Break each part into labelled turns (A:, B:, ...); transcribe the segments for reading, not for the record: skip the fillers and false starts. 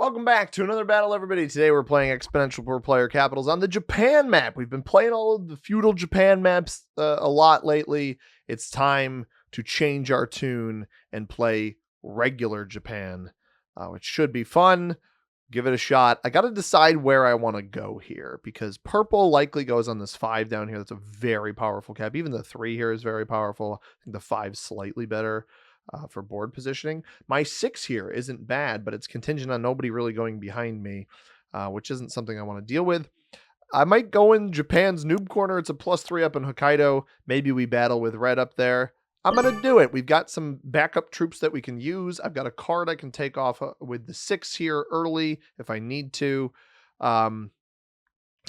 A: Welcome back to another battle, everybody. Today we're playing Exponential Per Player Capitals on the Japan map. We've been playing all of the feudal Japan maps a lot lately. It's time to change our tune and play regular Japan, which should be fun. Give it a shot. I got to decide where I want to go here because purple likely goes on this 5 down here. That's a very powerful cap. Even the 3 here is very powerful. I think the 5's slightly better. For board positioning. My 6 here isn't bad, but it's contingent on nobody really going behind me, which isn't something I want to deal with. I might go in Japan's noob corner. It's a +3 up in Hokkaido. Maybe we battle with red up there. I'm going to do it. We've got some backup troops that we can use. I've got a card I can take off with the 6 here early if I need to.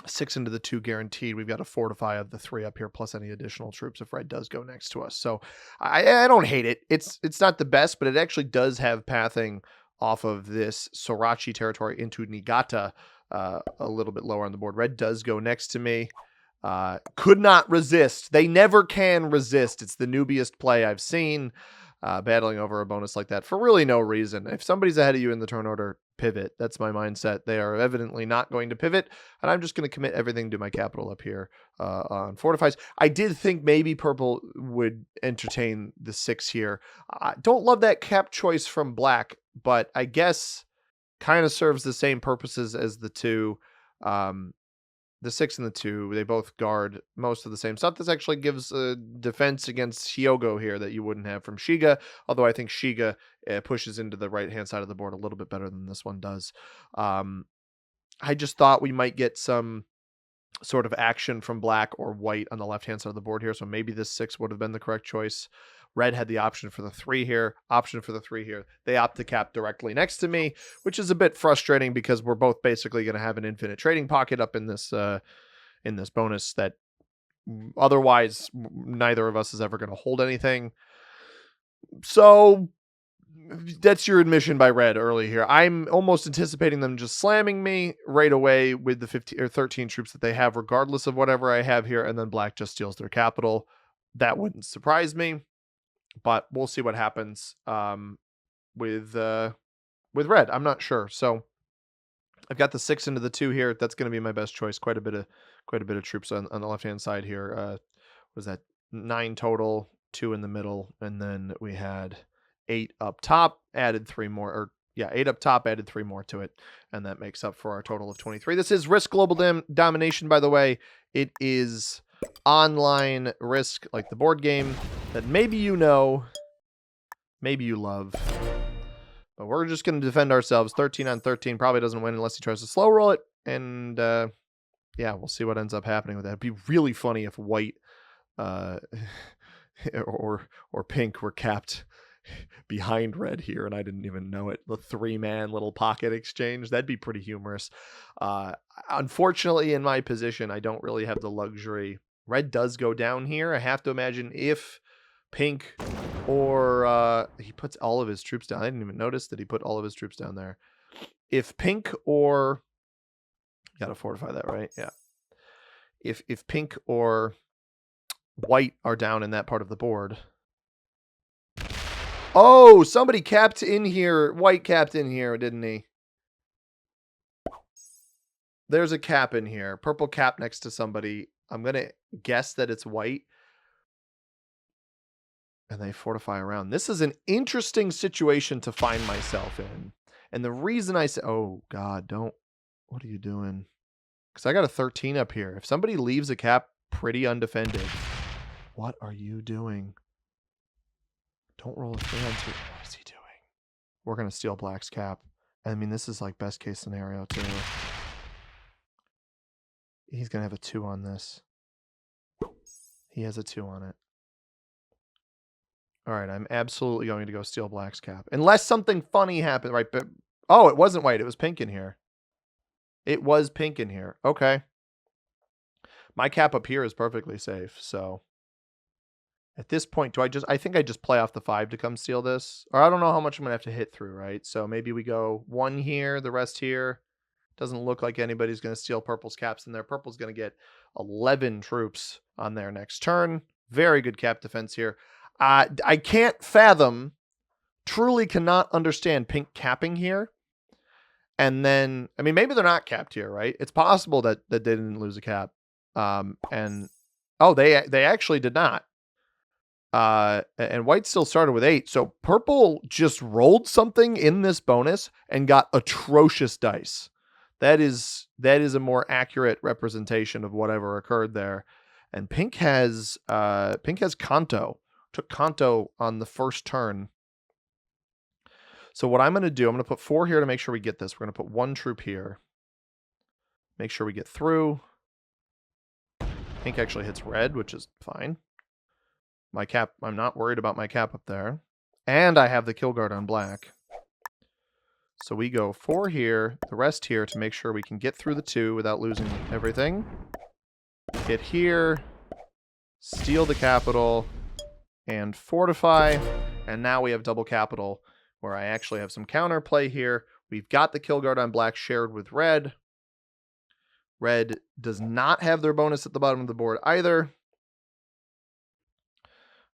A: 6 into the 2 guaranteed. We've got a fortify of the 3 up here plus any additional troops if red does go next to us. So I don't hate it. It's not the best, but it actually does have pathing off of this Sorachi territory into Niigata a little bit lower on the board. Red does go next to me. Could not resist. They never can resist. It's the noobiest play I've seen. Battling over a bonus like that for really no reason. If somebody's ahead of you in the turn order, pivot. That's my mindset. They are evidently not going to pivot, and I'm just going to commit everything to my capital up here on fortifies. I did think maybe purple would entertain the 6 here. I don't love that cap choice from black, but I guess kind of serves the same purposes as the 2. The 6 and the 2, they both guard most of the same stuff. This actually gives a defense against Hyogo here that you wouldn't have from Shiga, although I think Shiga pushes into the right-hand side of the board a little bit better than this one does. I just thought we might get some sort of action from black or white on the left-hand side of the board here, so maybe this 6 would have been the correct choice. Red had the option for the 3 here, option for the 3 here. They opt to cap directly next to me, which is a bit frustrating because we're both basically going to have an infinite trading pocket up in this bonus that otherwise neither of us is ever going to hold anything. So that's your admission by red early here. I'm almost anticipating them just slamming me right away with the 15 or 13 troops that they have, regardless of whatever I have here, and then black just steals their capital. That wouldn't surprise me. But we'll see what happens with red. I'm not sure. So I've got the 6 into the 2 here. That's going to be my best choice. Quite a bit of troops on the left hand side here. Was that 9 total, 2 in the middle, and then we had 8 up top. Added 3 more, or yeah, 8 up top. Added 3 more to it, and that makes up for our total of 23. This is Risk Global Domination, by the way. It is online Risk, like the board game that maybe you know, maybe you love, but we're just going to defend ourselves. 13 on 13 probably doesn't win unless he tries to slow roll it, and yeah, we'll see what ends up happening with that. It'd be really funny if white or pink were capped behind red here and I didn't even know it. The 3-man little pocket exchange, that'd be pretty humorous. Unfortunately, in my position, I don't really have the luxury. Red does go down here. I have to imagine if pink or he puts all of his troops down. I didn't even notice that he put all of his troops down there. If pink or gotta fortify that, right? Yeah. If pink or white are down in that part of the board. Oh, somebody capped in here. White capped in here, didn't he? There's a cap in here. Purple cap next to somebody. I'm going to guess that it's white. And they fortify around. This is an interesting situation to find myself in. And the reason I say, oh, God, don't. What are you doing? Because I got a 13 up here. If somebody leaves a cap pretty undefended, what are you doing? Don't roll a 3 on 2. What is he doing? We're going to steal black's cap. I mean, this is like best case scenario, too. He's going to have a 2 on this. He has a 2 on it. All right, I'm absolutely going to go steal black's cap. Unless something funny happened, right? But oh, it wasn't white. It was pink in here. It was pink in here. Okay. My cap up here is perfectly safe, so at this point, I think I just play off the 5 to come steal this? Or I don't know how much I'm going to have to hit through, right? So maybe we go 1 here, the rest here. Doesn't look like anybody's going to steal purple's caps in there. Purple's going to get 11 troops on their next turn. Very good cap defense here. I can't fathom, truly cannot understand pink capping here. And then, I mean, maybe they're not capped here, right? It's possible that they didn't lose a cap. And oh, they actually did not. And white still started with 8. So purple just rolled something in this bonus and got atrocious dice. That is a more accurate representation of whatever occurred there. And pink has Kanto. Took Kanto on the first turn. So what I'm going to do, I'm going to put 4 here to make sure we get this. We're going to put 1 troop here. Make sure we get through. Pink actually hits red, which is fine. My cap, I'm not worried about my cap up there. And I have the kill guard on black. So we go 4 here, the rest here to make sure we can get through the 2 without losing everything. Hit here, steal the capital, and fortify. And now we have double capital, where I actually have some counterplay here. We've got the kill guard on black shared with red. Red does not have their bonus at the bottom of the board either,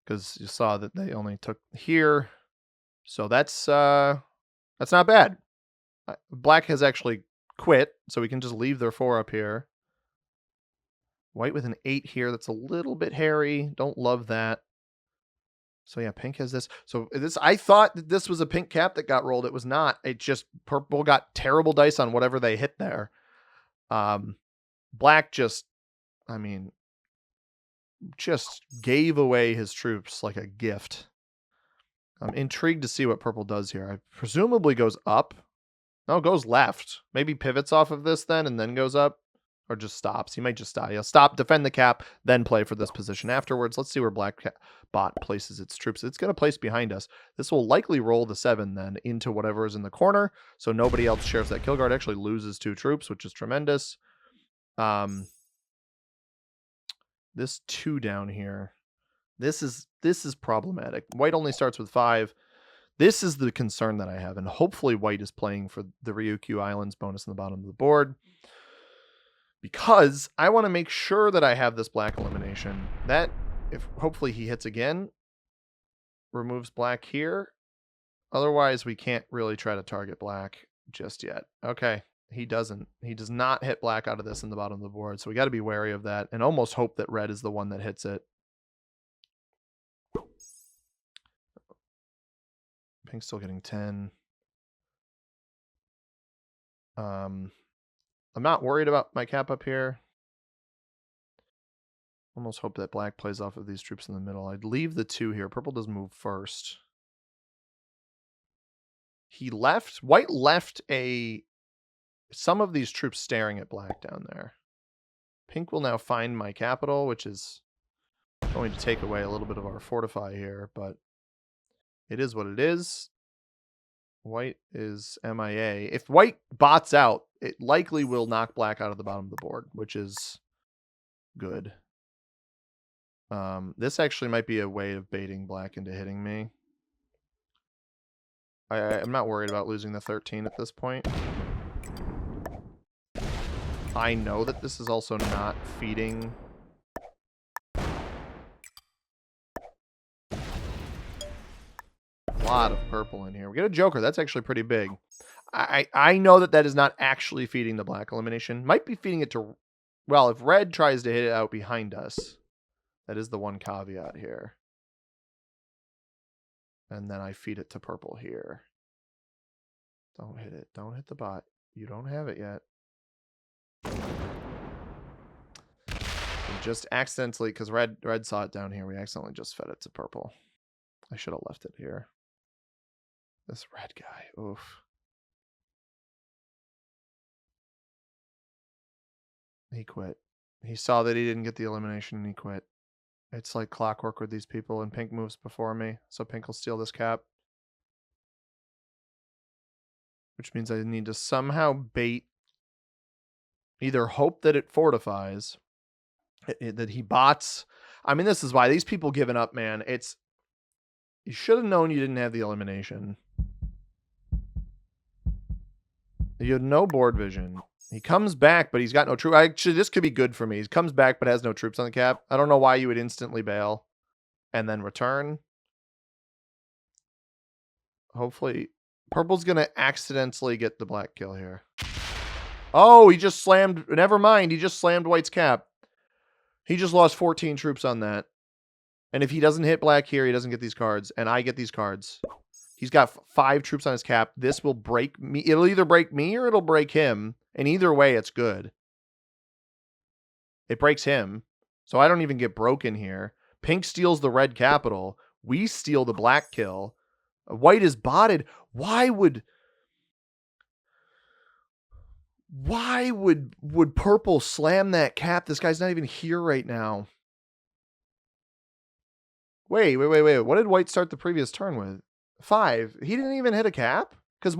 A: because you saw that they only took here. So that's not bad. Black has actually quit, so we can just leave their 4 up here. White with an 8 here. That's a little bit hairy. Don't love that. So yeah, pink has this. So this, I thought that this was a pink cap that got rolled. It was not. It just, purple got terrible dice on whatever they hit there. Black just, I mean, just gave away his troops like a gift. I'm intrigued to see what purple does here. I presumably goes up. No, it goes left. Maybe pivots off of this then and then goes up. Or just stops. He might just stop. He'll stop, defend the cap, then play for this position afterwards. Let's see where black bot places its troops. It's going to place behind us. This will likely roll the 7 then into whatever is in the corner. So nobody else shares that kill guard. Actually loses 2 troops, which is tremendous. This 2 down here. This is problematic. White only starts with 5. This is the concern that I have, and hopefully white is playing for the Ryukyu Islands bonus on the bottom of the board, because I want to make sure that I have this black elimination. That, if hopefully he hits again, removes black here. Otherwise, we can't really try to target black just yet. Okay, he doesn't. He does not hit black out of this in the bottom of the board, so we got to be wary of that and almost hope that red is the one that hits it. Pink's still getting 10. I'm not worried about my cap up here. Almost hope that black plays off of these troops in the middle. I'd leave the 2 here. Purple does move first. White left some of these troops staring at black down there. Pink will now find my capital, which is going to take away a little bit of our fortify here, but it is what it is. White is MIA. If white bots out, it likely will knock black out of the bottom of the board, which is good. This actually might be a way of baiting black into hitting me. I'm not worried about losing the 13 at this point. I know that this is also not feeding. A lot of purple in here. We get a joker. That's actually pretty big. I know that is not actually feeding the black elimination. Might be feeding it to... Well, if red tries to hit it out behind us, that is the one caveat here. And then I feed it to purple here. Don't hit it. Don't hit the bot. You don't have it yet. We just accidentally, because red saw it down here, we accidentally just fed it to purple. I should have left it here. This red guy. Oof. He quit. He saw that he didn't get the elimination and he quit. It's like clockwork with these people, and pink moves before me, so pink will steal this cap. Which means I need to somehow bait, either hope that it fortifies, that he bots. I mean, this is why these people giving up, man. You should have known you didn't have the elimination. You had no board vision. He comes back, but he's got no troops. Actually, this could be good for me. He comes back, but has no troops on the cap. I don't know why you would instantly bail and then return. Hopefully Purple's going to accidentally get the black kill here. Oh, he just slammed. Never mind. He just slammed white's cap. He just lost 14 troops on that. And if he doesn't hit black here, he doesn't get these cards. And I get these cards. He's got 5 troops on his cap. This will break me. It'll either break me or it'll break him. And either way, it's good. It breaks him. So I don't even get broken here. Pink steals the red capital. We steal the black kill. White is botted. Why would purple slam that cap? This guy's not even here right now. Wait. What did white start the previous turn with? 5. He didn't even hit a cap? Because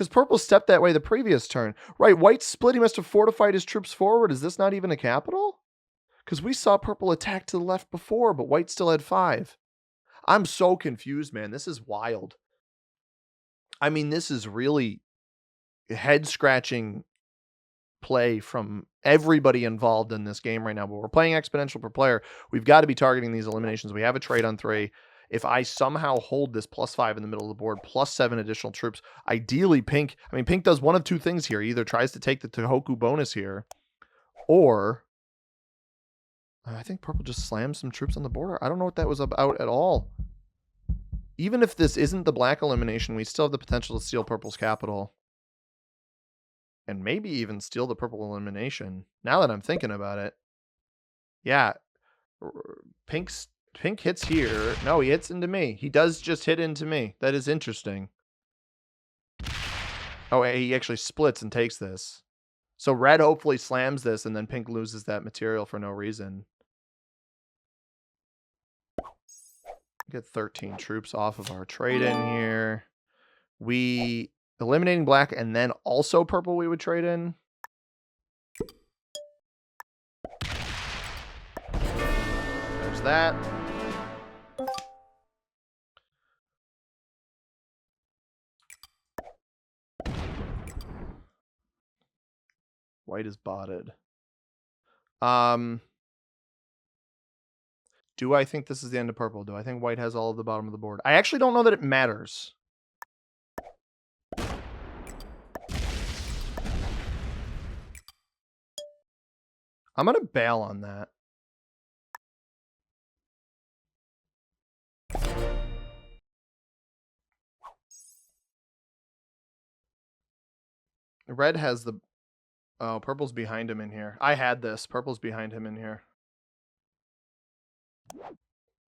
A: purple stepped that way the previous turn. Right, white split. He must have fortified his troops forward. Is this not even a capital? Because we saw purple attack to the left before, but white still had 5. I'm so confused, man. This is wild. I mean, this is really head-scratching play from everybody involved in this game right now. But we're playing exponential per player. We've got to be targeting these eliminations. We have a trade on 3. If I somehow hold this +5 in the middle of the board, +7 additional troops, ideally Pink, Pink does one of 2 things here. He either tries to take the Tohoku bonus here, or I think purple just slams some troops on the border. I don't know what that was about at all. Even if this isn't the black elimination, we still have the potential to steal purple's capital. And maybe even steal the purple elimination. Now that I'm thinking about it. Yeah. Pink hits here. No, he hits into me. He does just hit into me. That is interesting. Oh, he actually splits and takes this. So red hopefully slams this, and then pink loses that material for no reason. Get 13 troops off of our trade in here. We eliminating black and then also purple we would trade in. There's that. White is botted. Do I think this is the end of purple? Do I think white has all of the bottom of the board? I actually don't know that it matters. I'm going to bail on that. Red has the... Oh, purple's behind him in here. I had this. Purple's behind him in here.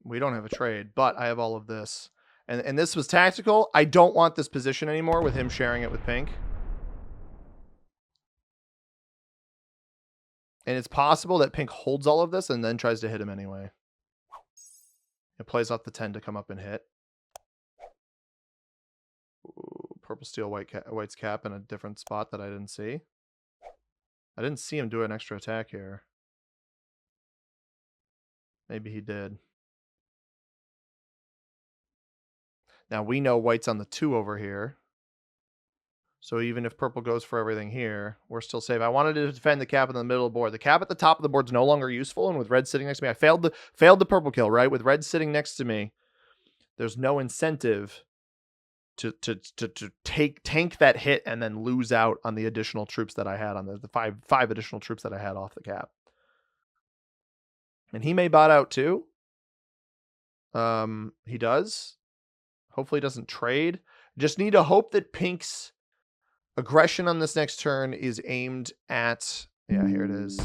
A: We don't have a trade, but I have all of this. And this was tactical. I don't want this position anymore with him sharing it with pink. And it's possible that pink holds all of this and then tries to hit him anyway. It plays off the 10 to come up and hit. Ooh, purple steal white's cap in a different spot that I didn't see. I didn't see him do an extra attack here. Maybe he did. Now we know white's on the 2 over here. So even if purple goes for everything here, we're still safe. I wanted to defend the cap in the middle of the board. The cap at the top of the board is no longer useful, and with red sitting next to me, I failed the purple kill, right? With red sitting next to me, there's no incentive to tank that hit and then lose out on the additional troops that I had on the five additional troops that I had off the cap. And he may bot out too. He does. Hopefully he doesn't trade. Just need to hope that pink's aggression on this next turn is aimed at... Yeah, here it is.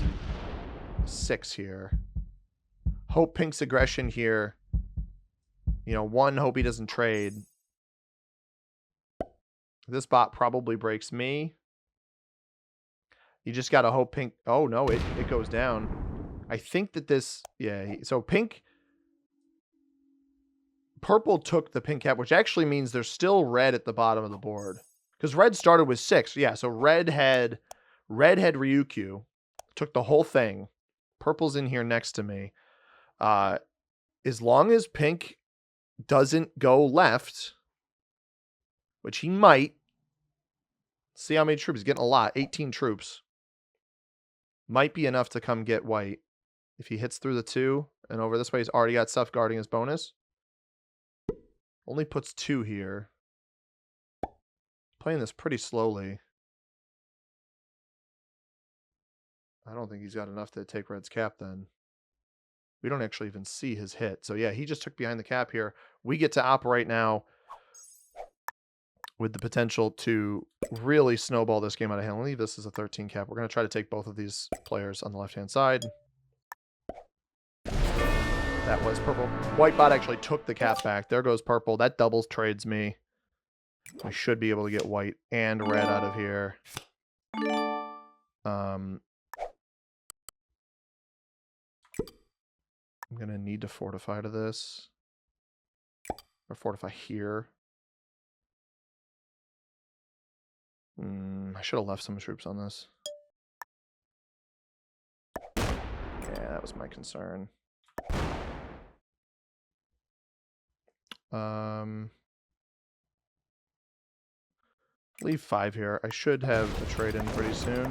A: 6 here. Hope pink's aggression here. 1, hope he doesn't trade. This bot probably breaks me. You just got to hope pink... Oh, no, it goes down. I think that this... Yeah, so pink... Purple took the pink cap, which actually means there's still red at the bottom of the board. Because red started with 6. Yeah, so red had Ryukyu. Took the whole thing. Purple's in here next to me. As long as pink doesn't go left, which he might. See how many troops. He's getting a lot. 18 troops. Might be enough to come get white. If he hits through the 2 and over this way, he's already got stuff guarding his bonus. Only puts 2 here. Playing this pretty slowly. I don't think he's got enough to take red's cap then. We don't actually even see his hit. So yeah, he just took behind the cap here. We get to operate now with the potential to really snowball this game out of hand. I'll leave this as a 13 cap. We're going to try to take both of these players on the left-hand side. That was purple. White bot actually took the cap back. There goes purple. That doubles trades me. We should be able to get white and red out of here. I'm going to need to fortify to this. Or fortify here. I should have left some troops on this. Yeah, that was my concern. Leave 5 here. I should have a trade in pretty soon.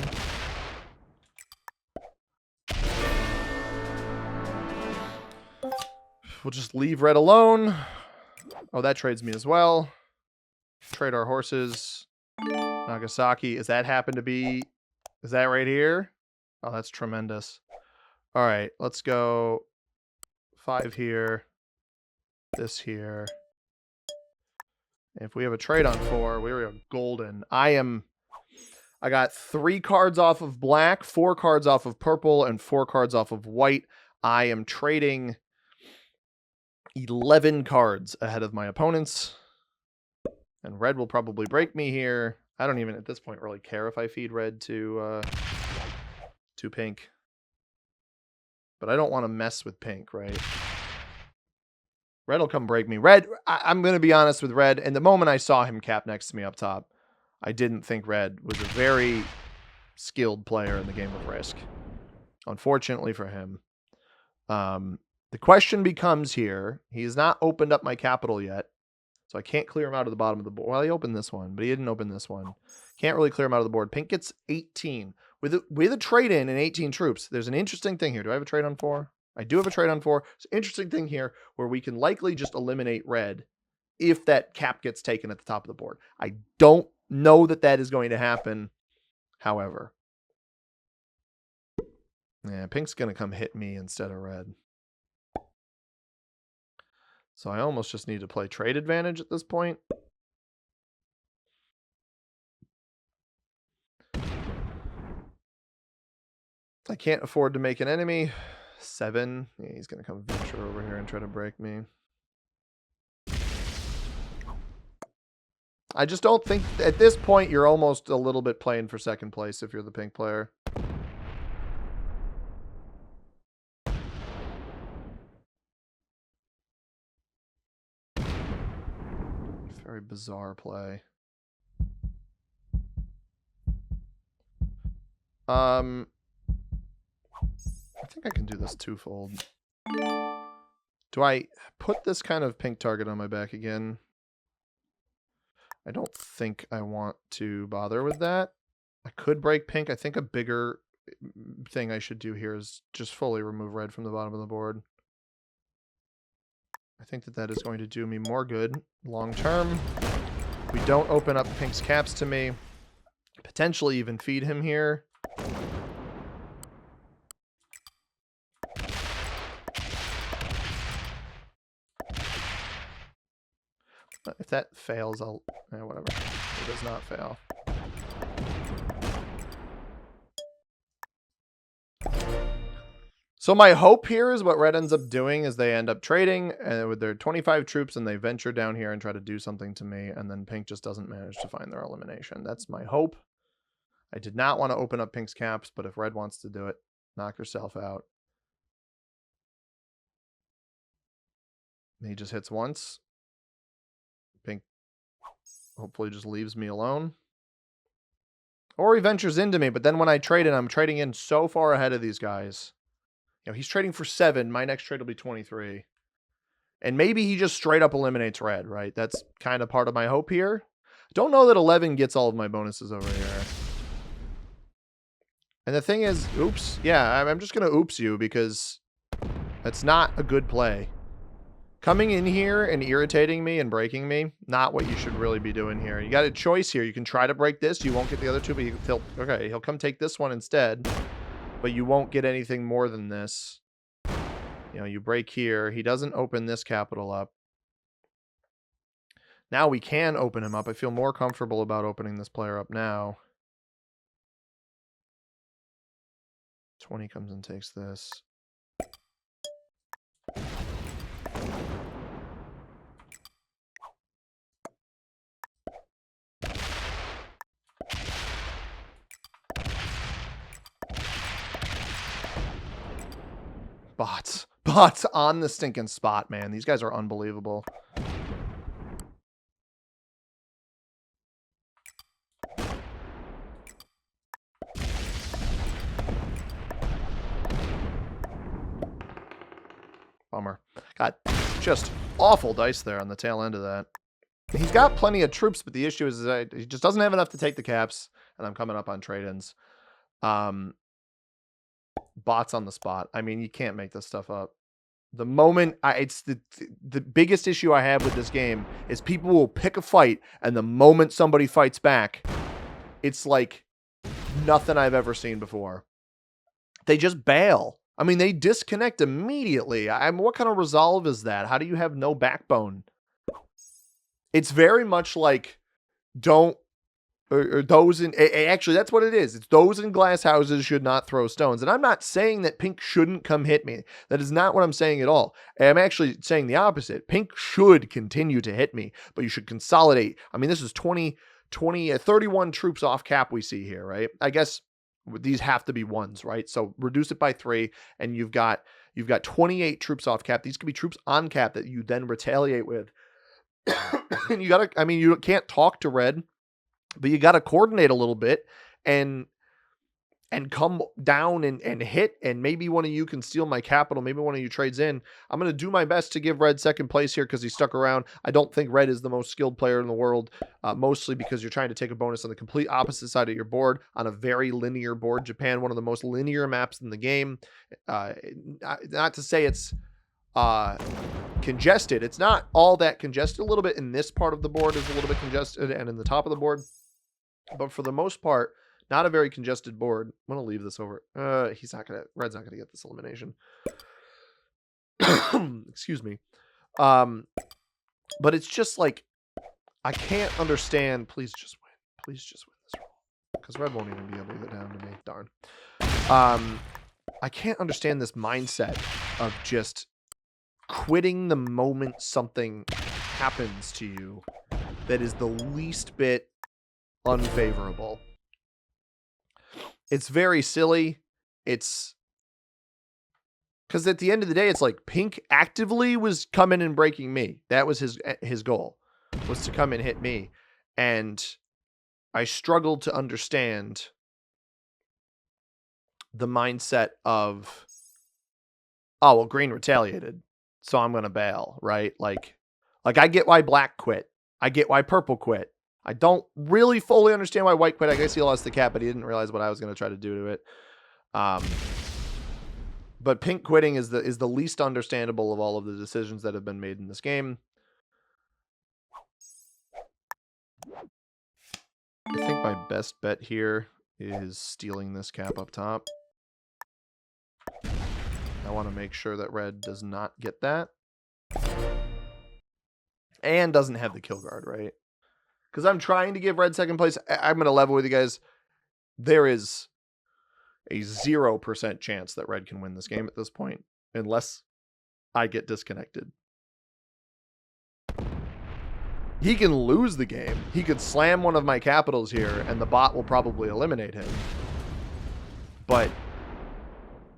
A: We'll just leave red alone. Oh, that trades me as well. Trade our horses. Nagasaki. Is that happen to be... Is that right here? Oh, that's tremendous. All right, let's go 5 here. This here. If we have a trade on 4, we are golden. I got 3 cards off of black, 4 cards off of purple, and 4 cards off of white. I am trading 11 cards ahead of my opponents. And red will probably break me here. I don't even, at this point, really care if I feed red to pink. But I don't want to mess with pink, right? Red will come break me. Red, I'm going to be honest with red. And the moment I saw him cap next to me up top, I didn't think red was a very skilled player in the game of Risk. Unfortunately for him. The question becomes here, he has not opened up my capital yet. So I can't clear him out of the bottom of the board. Well, he opened this one, but he didn't open this one. Can't really clear him out of the board. Pink gets 18. With a trade-in and 18 troops, there's an interesting thing here. Do I have a trade on 4? I do have a trade on 4. It's an interesting thing here where we can likely just eliminate red if that cap gets taken at the top of the board. I don't know that that is going to happen, however. Yeah, pink's going to come hit me instead of red. So I almost just need to play trade advantage at this point. I can't afford to make an enemy. 7. Yeah, he's going to come venture over here and try to break me. I just don't think, at this point, you're almost a little bit playing for second place if you're the pink player. Very bizarre play. I think I can do this twofold. Do I put this kind of pink target on my back again? I don't think I want to bother with that. I could break pink. I think a bigger thing I should do here is just fully remove red from the bottom of the board. I think that is going to do me more good long term. We don't open up pink's caps to me. Potentially even feed him here. If that fails, I'll... whatever. It does not fail. So my hope here is what red ends up doing is they end up trading with their 25 troops and they venture down here and try to do something to me, and then pink just doesn't manage to find their elimination. That's my hope. I did not want to open up pink's caps, but if red wants to do it, knock yourself out. He just hits once. Pink hopefully just leaves me alone. Or he ventures into me, but then when I trade in, I'm trading in so far ahead of these guys. You know, he's trading for 7. My next trade will be 23. And maybe he just straight up eliminates red, right? That's kind of part of my hope here. Don't know that 11 gets all of my bonuses over here. And the thing is, oops. Yeah, I'm just going to oops you because that's not a good play. Coming in here and irritating me and breaking me, not what you should really be doing here. You got a choice here. You can try to break this. You won't get the other two, but he'll come take this one instead. But you won't get anything more than this. You know, you break here. He doesn't open this capital up. Now we can open him up. I feel more comfortable about opening this player up now. 20 comes and takes this. Bots on the stinking spot, man. These guys are unbelievable. Bummer. Got just awful dice there on the tail end of that. He's got plenty of troops, but the issue is that he just doesn't have enough to take the caps, and I'm coming up on trade-ins. Bots on the spot. I mean, you can't make this stuff up. The moment it's the biggest issue I have with this game is people will pick a fight, and the moment somebody fights back, it's like nothing I've ever seen before. They just bail. I mean, they disconnect immediately. What kind of resolve is that? How do you have no backbone? It's very much like those in actually that's what it is. It's those in glass houses should not throw stones. And I'm not saying that pink shouldn't come hit me. That is not what I'm saying at all. I'm actually saying the opposite. Pink should continue to hit me, but you should consolidate. I mean, this is 31 troops off cap we see here, right? I guess these have to be ones, right? So reduce it by 3 and you've got 28 troops off cap. These could be troops on cap that you then retaliate with. And you can't talk to red, but you got to coordinate a little bit and come down and hit, and maybe one of you can steal my capital. Maybe one of you trades in. I'm going to do my best to give red second place here because he stuck around. I don't think red is the most skilled player in the world, mostly because you're trying to take a bonus on the complete opposite side of your board on a very linear board. Japan, one of the most linear maps in the game. Not to say it's congested. It's not all that congested. A little bit in this part of the board is a little bit congested, and in the top of the board. But for the most part, not a very congested board. I'm going to leave this over. Red's not going to get this elimination. Excuse me. But it's just like, I can't understand. Please just win. Please just win this roll. Because red won't even be able to get down to me. Darn. I can't understand this mindset of just quitting the moment something happens to you that is the least bit unfavorable. It's very silly. It's because at the end of the day, it's like pink actively was coming and breaking me. That was his goal, was to come and hit me. And I struggled to understand the mindset of, oh, well, green retaliated, so I'm going to bail, right? Like I get why black quit. I get why purple quit. I don't really fully understand why white quit. I guess he lost the cap, but he didn't realize what I was going to try to do to it. But pink quitting is the least understandable of all of the decisions that have been made in this game. I think my best bet here is stealing this cap up top. I want to make sure that red does not get that. And doesn't have the kill guard, right? Because I'm trying to give red second place. I'm going to level with you guys. There is a 0% chance that red can win this game at this point, unless I get disconnected. He can lose the game. He could slam one of my capitals here, and the bot will probably eliminate him. But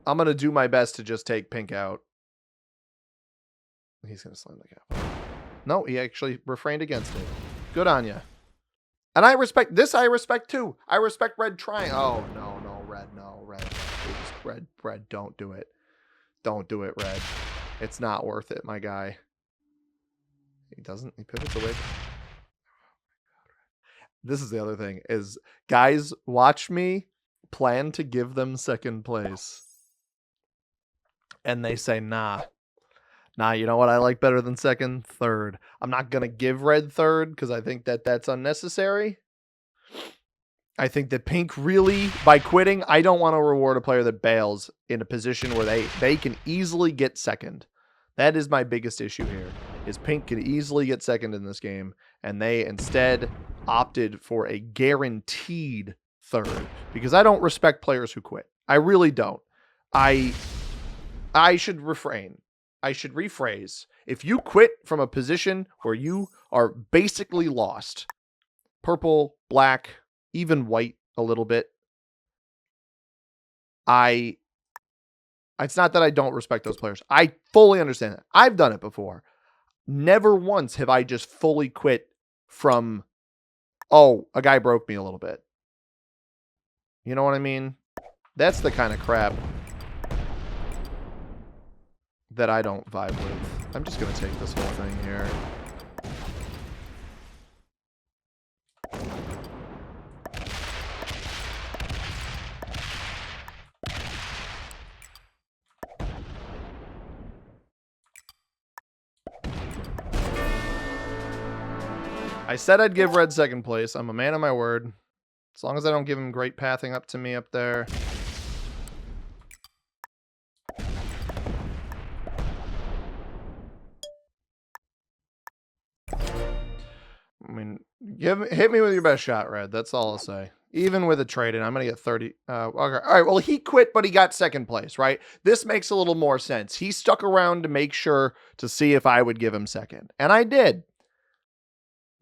A: I'm going to do my best to just take pink out. He's going to slam the capital. No, he actually refrained against it. Good on you. And I respect this. I respect too. I respect red trying. Oh, no, red. Please, red, don't do it. Don't do it, red. It's not worth it, my guy. He pivots away. This is the other thing is, guys, watch me plan to give them second place. And they say, nah, Nah, you know what I like better than second? Third. I'm not going to give red third because I think that that's unnecessary. I think that pink really, by quitting, I don't want to reward a player that bails in a position where they can easily get second. That is my biggest issue here, is pink can easily get second in this game, and they instead opted for a guaranteed third because I don't respect players who quit. I really don't. I should refrain. I should rephrase. If you quit from a position where you are basically lost, purple, black, even white a little bit, it's not that I don't respect those players. I fully understand that. I've done it before. Never once have I just fully quit from, oh, a guy broke me a little bit. You know what I mean? That's the kind of crap that I don't vibe with. I'm just going to take this whole thing here. I said I'd give red second place. I'm a man of my word. As long as I don't give him great pathing up to me up there. I mean, hit me with your best shot, Red. That's all I'll say. Even with a trade, and I'm going to get 30. Okay. All right, well, he quit, but he got second place, right? This makes a little more sense. He stuck around to make sure to see if I would give him second. And I did.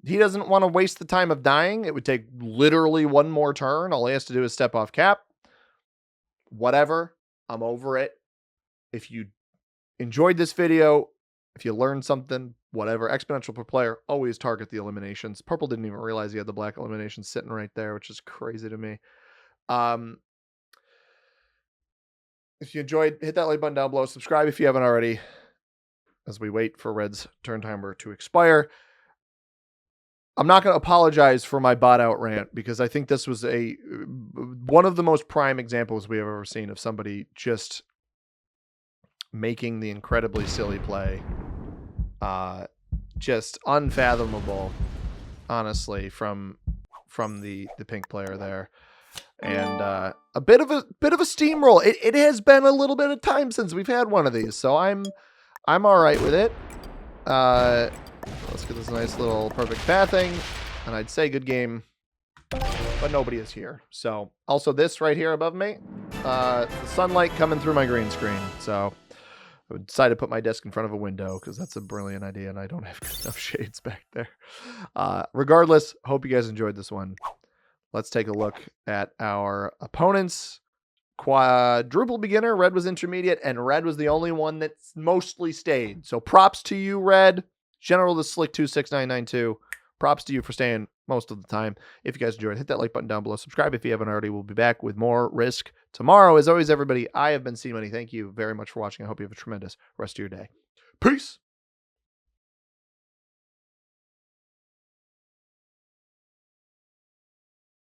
A: He doesn't want to waste the time of dying. It would take literally one more turn. All he has to do is step off cap. Whatever. I'm over it. If you enjoyed this video, if you learned something, whatever, exponential per player, always target the eliminations. Purple didn't even realize he had the black eliminations sitting right there, which is crazy to me. If you enjoyed, hit that like button down below. Subscribe if you haven't already, as we wait for Red's turn timer to expire. I'm not going to apologize for my bot out rant because I think this was one of the most prime examples we have ever seen of somebody just making the incredibly silly play. Just unfathomable, honestly, from the pink player there. And a bit of a steamroll. It has been a little bit of time since we've had one of these, so I'm all right with it. Let's get this nice little perfect pathing, and I'd say good game, but nobody is here. So also this right here above me, the sunlight coming through my green screen. So I decided to put my desk in front of a window because that's a brilliant idea, and I don't have enough shades back there. Regardless, hope you guys enjoyed this one. Let's take a look at our opponents. Quadruple beginner, Red was intermediate, and Red was the only one that's mostly stayed. So props to you, Red. General the Slick 26992. Props to you for staying most of the time. If you guys enjoyed, hit that like button down below. Subscribe if you haven't already. We'll be back with more Risk tomorrow. As always, everybody, I have been C-Money. Thank you very much for watching. I hope you have a tremendous rest of your day. Peace.